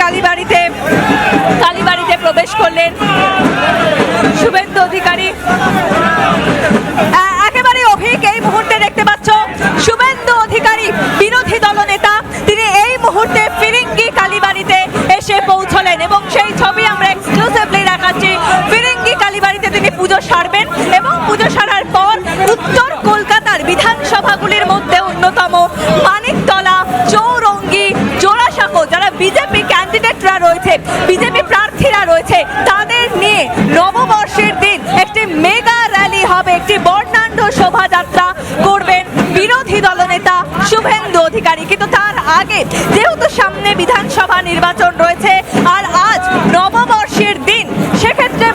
কালীবাড়িতে প্রবেশ করলেন শুভেন্দু অধিকারী। একেবারে অভিক এই মুহূর্তে দেখতে পাচ্ছ শুভেন্দু অধিকারী বিরোধী দলনেতা, তিনি এই মুহূর্তে ফিরিঙ্গি কালীবাড়িতে এসে পৌঁছলেন এবং সেই ছবি আমরা এক্সক্লুসিভলি দেখাচ্ছি। ফিরিঙ্গি কালীবাড়িতে তিনি পুজো সারবেন এবং পুজো সারার পর উত্তর কলকাতার বিধানসভাগুলির মধ্যে অন্যতম মানিকতলা, চৌরঙ্গি, জোড়াসাঁকো, যারা বিজেপি ক্যান্ডিডেটরা রয়েছে, বিজেপি প্রার্থীরা রয়েছে, তাদের নিয়ে নববর্ষের দিন একটি মেগা র্যালি হবে, একটি বর্ণাঢ্য শোভাযাত্রা করবেন বিরোধী দলনেতা শুভেন্দু অধিকারী। কিন্তু তার আগে যেহেতু সামনে বিধানসভা নির্বাচন রয়েছে আর আজ নববর্ষের দিন, সেক্ষেত্রে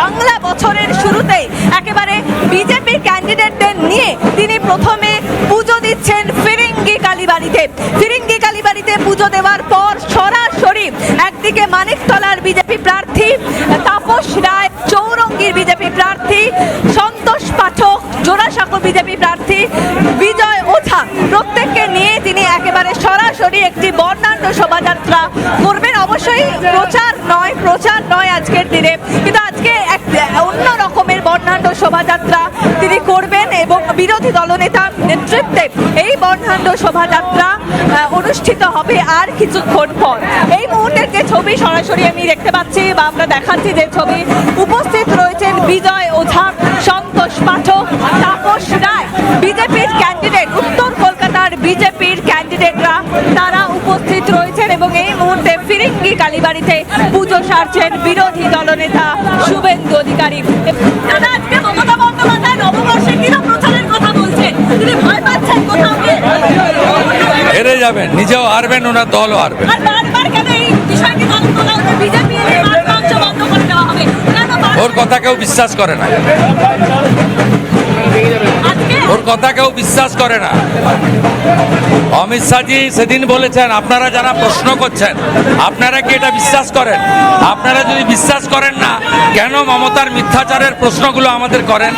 বাংলা বছরের শুরুতেই একেবারে বিজেপি ক্যান্ডিডেটদের নিয়ে তিনি প্রথমে পুজো দিচ্ছেন ফিরিঙ্গি কালীবাড়িতে। ফিরিঙ্গি কালীবাড়িতে পুজো দেওয়ার পর সরাসরি একদিকে মানিকতলার বিজেপি প্রার্থী তাপস রায়, চৌরঙ্গির বিজেপি প্রার্থী সন্তোষ পাঠক, জোড়াসাঁকো বিজেপি প্রার্থী বিজয় ওঝা, প্রত্যেককে নিয়ে তিনি একেবারে সরাসরি একটি বর্ণাঢ্য শোভাযাত্রা করবেন। অবশ্যই প্রচার নয় আজকের দিনে, কিন্তু আজকে এক অন্য রকমের বর্ণাঢ্য শোভাযাত্রা তিনি করবেন এবং বিরোধী দলনেতার নেতৃত্বে এই বর্ণাঢ্য শোভাযাত্রা অনুষ্ঠিত হবে আর কিছুক্ষণ পর। এই মুহূর্তের যে ছবি সরাসরি আমি দেখতে পাচ্ছি বা আমরা দেখাচ্ছি, যে ছবি উপস্থিত রয়েছেন বিজয় ওঝা, সন্তোষ পাঠক, তাপস রায়, বিজেপির ক্যান্ডিডেট, উত্তর কলকাতার বিজেপির ক্যান্ডিডেটরা তারা উপস্থিত রয়েছেন এবং এই মুহূর্তে ফিরিঙ্গি কালীবাড়িতে পুজো সারছেন বিরোধী দলনেতা শুভেন্দু অধিকারী। দাদা, আজকে মমতা বন্দ্যোপাধ্যায় নববর্ষের দিনও প্রচারের কথা বলছেন, তিনি ভয় পাচ্ছেন কোথাও? হেরে যাবেন, নিজেও হারবেন, ওনার দলও হারবেন। ওর কথা কেউ বিশ্বাস করে না, ওর কথা কেউ বিশ্বাস করে না। অমিত শাহজি সেদিন বলেছেন, আপনারা যারা প্রশ্ন করছেন আপনারা কি এটা বিশ্বাস করেন? আপনারা যদি বিশ্বাস করেন না, কেন মমতার মিথ্যাচারের প্রশ্নগুলো আমাদের করেন?